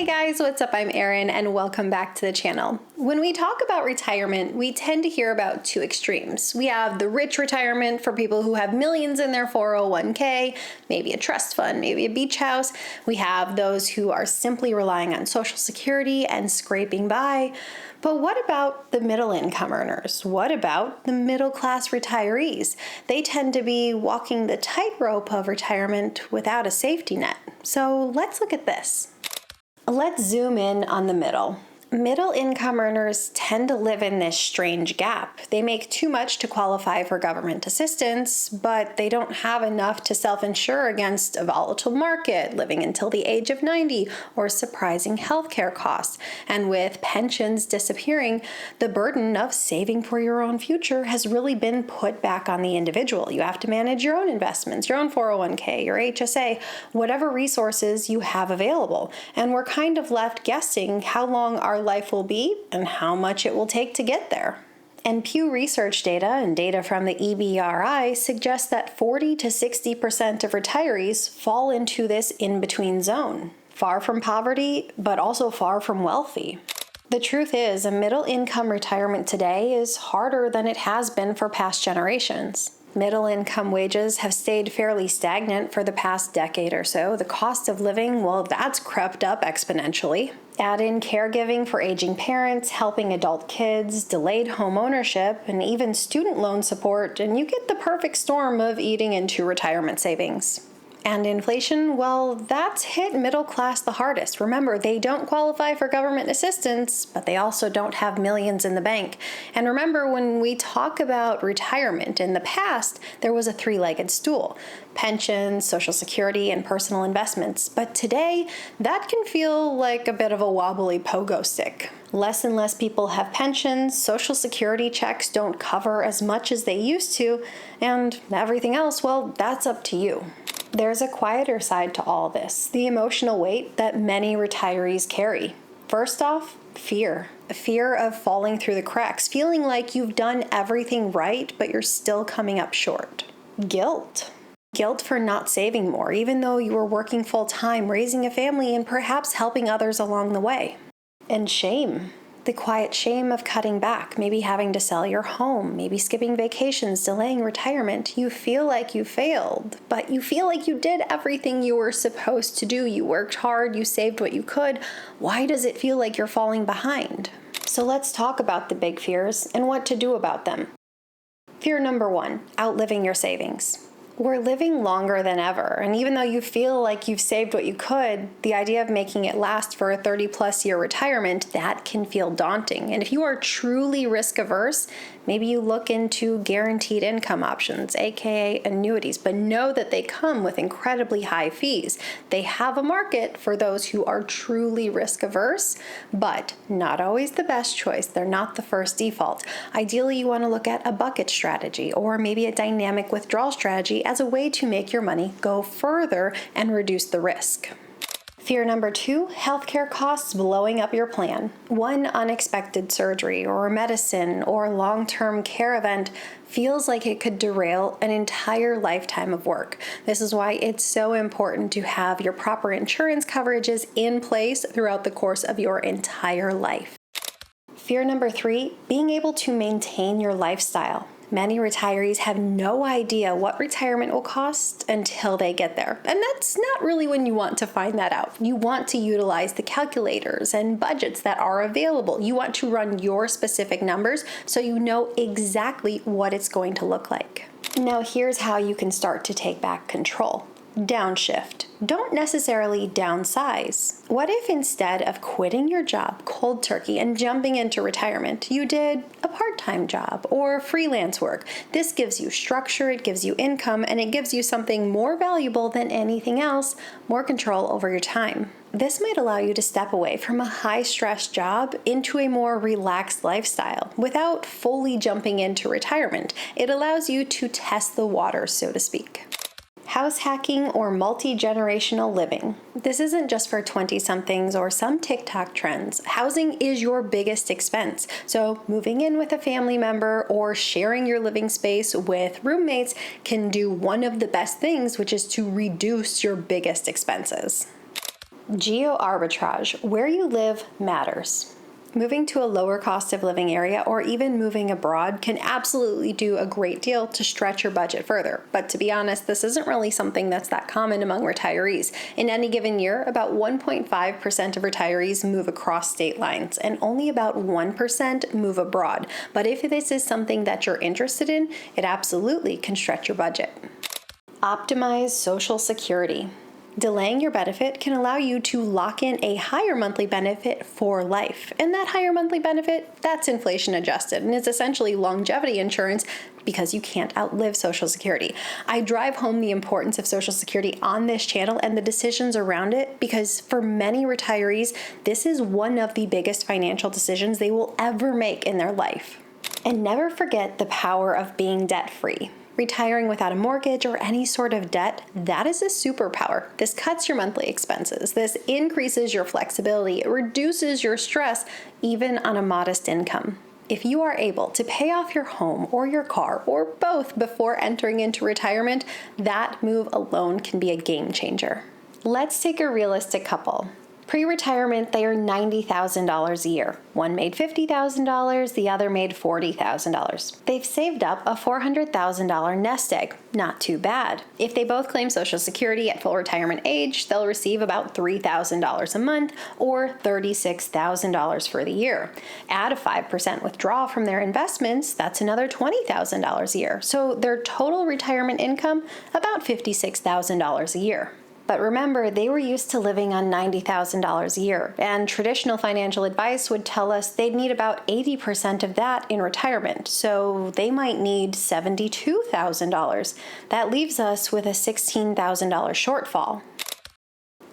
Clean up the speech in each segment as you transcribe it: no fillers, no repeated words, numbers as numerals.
guys, what's up? I'm Erin and welcome back to the channel. When we talk about retirement, we tend to hear about two extremes. We have the rich retirement for people who have millions in their 401k, maybe a trust fund, maybe a beach house. We have those who are simply relying on Social Security and scraping by. But what about the middle income earners? What about the middle class retirees? They tend to be walking the tightrope of retirement without a safety net. So let's look at this. Let's zoom in on the middle. Middle income earners tend to live in this strange gap. They make too much to qualify for government assistance, but they don't have enough to self-insure against a volatile market, living until the age of 90, or surprising healthcare costs. And with pensions disappearing, the burden of saving for your own future has really been put back on the individual. You have to manage your own investments, your own 401k, your HSA, whatever resources you have available. And we're kind of left guessing how long our life will be and how much it will take to get there. And Pew Research data and data from the EBRI suggest that 40 to 60% of retirees fall into this in-between zone, far from poverty, but also far from wealthy. The truth is, a middle-income retirement today is harder than it has been for past generations. Middle-income wages have stayed fairly stagnant for the past decade or so. The cost of living, well, that's crept up exponentially. Add in caregiving for aging parents, helping adult kids, delayed home ownership, and even student loan support, and you get the perfect storm of eating into retirement savings. And inflation, well, that's hit middle class the hardest. Remember, they don't qualify for government assistance, but they also don't have millions in the bank. And remember, when we talk about retirement in the past, there was a three-legged stool: pensions, Social Security, and personal investments. But today, that can feel like a bit of a wobbly pogo stick. Less and less people have pensions, Social Security checks don't cover as much as they used to, and everything else, well, that's up to you. There's a quieter side to all this, the emotional weight that many retirees carry. First off, fear. A fear of falling through the cracks, feeling like you've done everything right, but you're still coming up short. Guilt. Guilt for not saving more, even though you were working full-time, raising a family, and perhaps helping others along the way. And shame. The quiet shame of cutting back, maybe having to sell your home, maybe skipping vacations, delaying retirement. You feel like you failed, but you feel like you did everything you were supposed to do. You worked hard, you saved what you could. Why does it feel like you're falling behind? So let's talk about the big fears and what to do about them. Fear number one, outliving your savings. We're living longer than ever, and even though you feel like you've saved what you could, the idea of making it last for a 30-plus year retirement, that can feel daunting. And if you are truly risk-averse, maybe you look into guaranteed income options, aka annuities, but know that they come with incredibly high fees. They have a market for those who are truly risk-averse, but not always the best choice. They're not the first default. Ideally, you want to look at a bucket strategy or maybe a dynamic withdrawal strategy as a way to make your money go further and reduce the risk. Fear number two, healthcare costs blowing up your plan. One unexpected surgery or medicine or long-term care event feels like it could derail an entire lifetime of work. This is why it's so important to have your proper insurance coverages in place throughout the course of your entire life. Fear number three, being able to maintain your lifestyle. Many retirees have no idea what retirement will cost until they get there. And that's not really when you want to find that out. You want to utilize the calculators and budgets that are available. You want to run your specific numbers so you know exactly what it's going to look like. Now here's how you can start to take back control. Downshift. Don't necessarily downsize. What if instead of quitting your job cold turkey and jumping into retirement, you did a part-time job or freelance work? This gives you structure, it gives you income, and it gives you something more valuable than anything else, more control over your time. This might allow you to step away from a high-stress job into a more relaxed lifestyle without fully jumping into retirement. It allows you to test the waters, so to speak. House hacking or multi-generational living. This isn't just for 20-somethings or some TikTok trends. Housing is your biggest expense. So moving in with a family member or sharing your living space with roommates can do one of the best things, which is to reduce your biggest expenses. Geo-Arbitrage, where you live matters. Moving to a lower cost of living area or even moving abroad can absolutely do a great deal to stretch your budget further. But to be honest, this isn't really something that's that common among retirees. In any given year, about 1.5% of retirees move across state lines and only about 1% move abroad. But if this is something that you're interested in, it absolutely can stretch your budget. Optimize Social Security. Delaying your benefit can allow you to lock in a higher monthly benefit for life. And that higher monthly benefit, that's inflation adjusted, and it's essentially longevity insurance because you can't outlive Social Security. I drive home the importance of Social Security on this channel and the decisions around it because for many retirees, this is one of the biggest financial decisions they will ever make in their life. And never forget the power of being debt-free. Retiring without a mortgage or any sort of debt, that is a superpower. This cuts your monthly expenses. This increases your flexibility. It reduces your stress, even on a modest income. If you are able to pay off your home or your car or both before entering into retirement, that move alone can be a game changer. Let's take a realistic couple. Pre-retirement, they earn $90,000 a year. One made $50,000, the other made $40,000. They've saved up a $400,000 nest egg. Not too bad. If they both claim Social Security at full retirement age, they'll receive about $3,000 a month or $36,000 for the year. Add a 5% withdrawal from their investments, that's another $20,000 a year. So their total retirement income, about $56,000 a year. But remember, they were used to living on $90,000 a year, and traditional financial advice would tell us they'd need about 80% of that in retirement, so they might need $72,000. That leaves us with a $16,000 shortfall.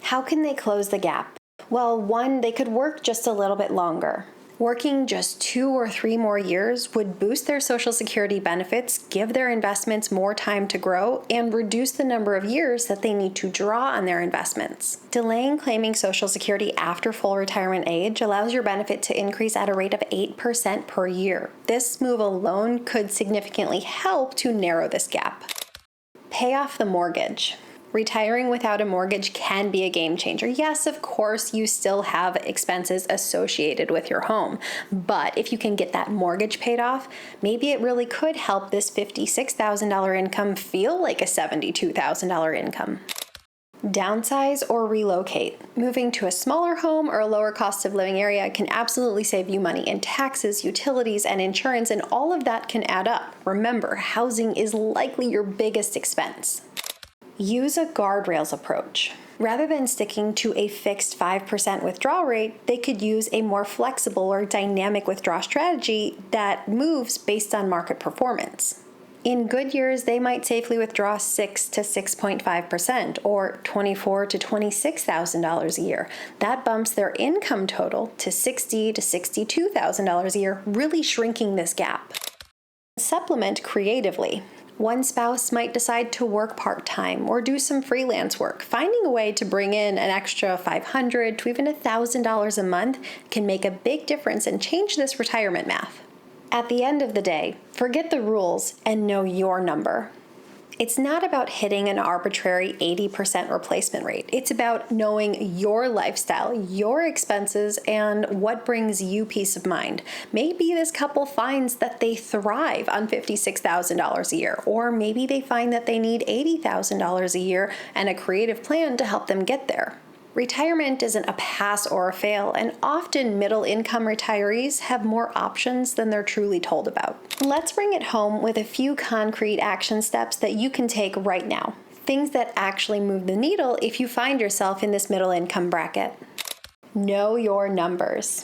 How can they close the gap? Well, one, they could work just a little bit longer. Working just 2 or 3 more years would boost their Social Security benefits, give their investments more time to grow, and reduce the number of years that they need to draw on their investments. Delaying claiming Social Security after full retirement age allows your benefit to increase at a rate of 8% per year. This move alone could significantly help to narrow this gap. Pay off the mortgage. Retiring without a mortgage can be a game changer. Yes, of course, you still have expenses associated with your home, but if you can get that mortgage paid off, maybe it really could help this $56,000 income feel like a $72,000 income. Downsize or relocate. Moving to a smaller home or a lower cost of living area can absolutely save you money in taxes, utilities, and insurance, and all of that can add up. Remember, housing is likely your biggest expense. Use a Guardrails approach. Rather than sticking to a fixed 5% withdrawal rate, they could use a more flexible or dynamic withdrawal strategy that moves based on market performance. In good years, they might safely withdraw 6 to 6.5% or $24,000 to $26,000 a year. That bumps their income total to $60,000 to $62,000 a year, really shrinking this gap. Supplement creatively. One spouse might decide to work part-time or do some freelance work. Finding a way to bring in an extra $500 to even $1,000 a month can make a big difference and change this retirement math. At the end of the day, forget the rules and know your number. It's not about hitting an arbitrary 80% replacement rate. It's about knowing your lifestyle, your expenses, and what brings you peace of mind. Maybe this couple finds that they thrive on $56,000 a year, or maybe they find that they need $80,000 a year and a creative plan to help them get there. Retirement isn't a pass or a fail, and often middle-income retirees have more options than they're truly told about. Let's bring it home with a few concrete action steps that you can take right now. Things that actually move the needle if you find yourself in this middle-income bracket. Know your numbers.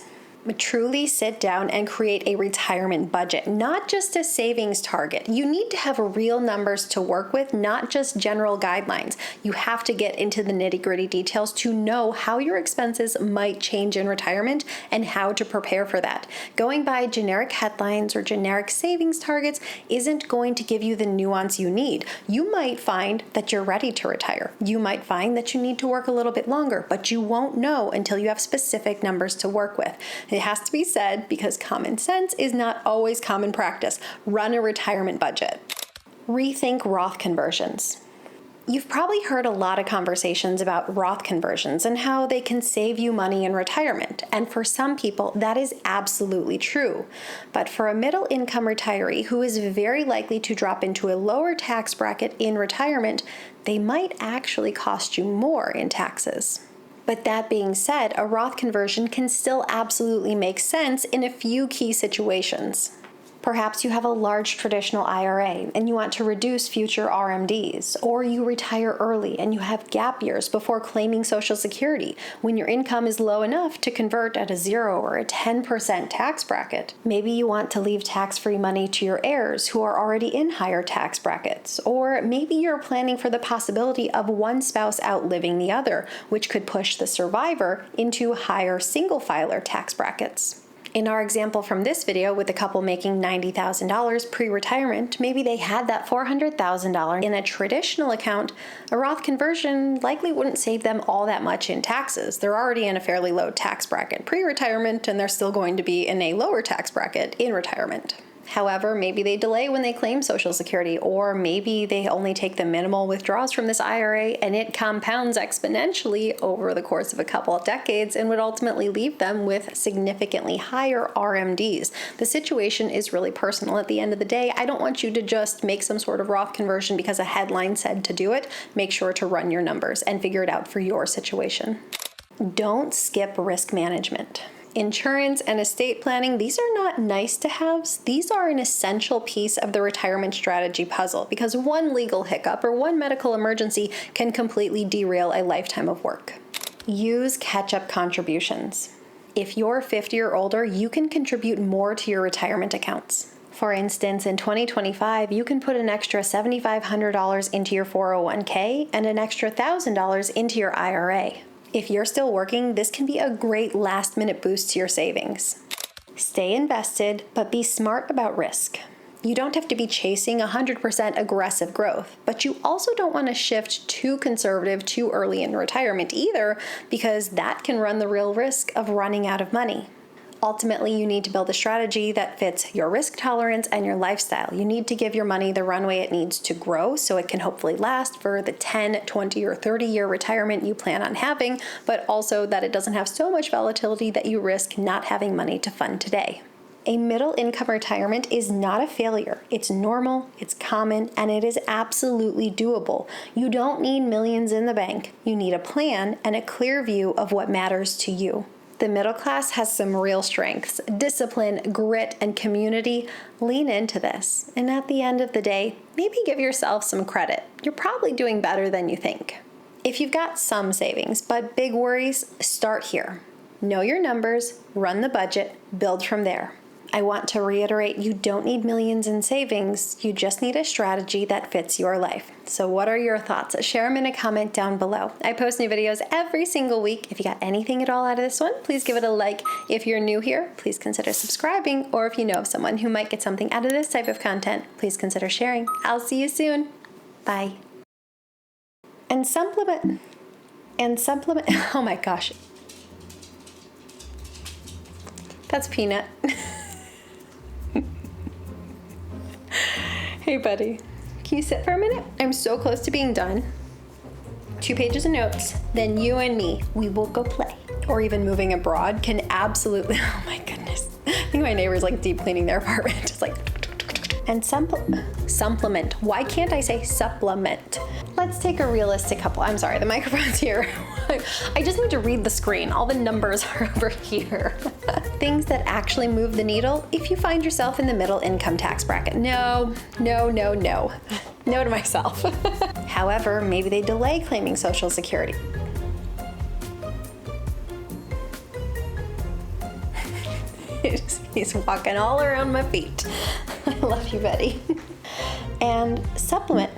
Truly sit down and create a retirement budget, not just a savings target. You need to have real numbers to work with, not just general guidelines. You have to get into the nitty-gritty details to know how your expenses might change in retirement and how to prepare for that. Going by generic headlines or generic savings targets isn't going to give you the nuance you need. You might find that you're ready to retire. You might find that you need to work a little bit longer, but you won't know until you have specific numbers to work with. It has to be said because common sense is not always common practice. Run a retirement budget. Rethink Roth conversions. You've probably heard a lot of conversations about Roth conversions and how they can save you money in retirement. And for some people, that is absolutely true. But for a middle-income retiree who is very likely to drop into a lower tax bracket in retirement, they might actually cost you more in taxes. But that being said, a Roth conversion can still absolutely make sense in a few key situations. Perhaps you have a large traditional IRA and you want to reduce future RMDs, or you retire early and you have gap years before claiming Social Security when your income is low enough to convert at a 0 or a 10% tax bracket. Maybe you want to leave tax-free money to your heirs who are already in higher tax brackets, or maybe you're planning for the possibility of one spouse outliving the other, which could push the survivor into higher single-filer tax brackets. In our example from this video with a couple making $90,000 pre-retirement, maybe they had that $400,000 in a traditional account. A Roth conversion likely wouldn't save them all that much in taxes. They're already in a fairly low tax bracket pre-retirement, and they're still going to be in a lower tax bracket in retirement. However, maybe they delay when they claim Social Security, or maybe they only take the minimal withdrawals from this IRA and it compounds exponentially over the course of a couple of decades and would ultimately leave them with significantly higher RMDs. The situation is really personal. At the end of the day, I don't want you to just make some sort of Roth conversion because a headline said to do it. Make sure to run your numbers and figure it out for your situation. Don't skip risk management. Insurance and estate planning, these are not nice to haves. These are an essential piece of the retirement strategy puzzle because one legal hiccup or one medical emergency can completely derail a lifetime of work. Use catch-up contributions. If you're 50 or older, you can contribute more to your retirement accounts. For instance, in 2025, you can put an extra $7,500 into your 401k and an extra $1,000 into your IRA. If you're still working, this can be a great last-minute boost to your savings. Stay invested, but be smart about risk. You don't have to be chasing 100% aggressive growth, but you also don't want to shift too conservative too early in retirement either, because that can run the real risk of running out of money. Ultimately, you need to build a strategy that fits your risk tolerance and your lifestyle. You need to give your money the runway it needs to grow so it can hopefully last for the 10, 20, or 30-year retirement you plan on having, but also that it doesn't have so much volatility that you risk not having money to fund today. A middle-income retirement is not a failure. It's normal, it's common, and it is absolutely doable. You don't need millions in the bank. You need a plan and a clear view of what matters to you. The middle class has some real strengths: discipline, grit, and community. Lean into this. And at the end of the day, maybe give yourself some credit. You're probably doing better than you think. If you've got some savings but big worries, start here. Know your numbers, run the budget, build from there. I want to reiterate, you don't need millions in savings. You just need a strategy that fits your life. So what are your thoughts? Share them in a comment down below. I post new videos every single week. If you got anything at all out of this one, please give it a like. If you're new here, please consider subscribing. Or if you know of someone who might get something out of this type of content, please consider sharing. I'll see you soon. Bye. And supplement. Oh my gosh. That's Peanut. Hey buddy, can you sit for a minute? I'm so close to being done. 2 pages of notes, then you and me, we will go play. Or even moving abroad can absolutely, oh my goodness. I think my neighbor's like deep cleaning their apartment. It's like, and supplement. Why can't I say supplement? Let's take a realistic couple. I'm sorry, the microphone's here. I just need to read the screen. All the numbers are over here. Things that actually move the needle if you find yourself in the middle income tax bracket. No. No to myself. However, maybe they delay claiming Social Security. He's walking all around my feet. I love you, buddy. And supplement.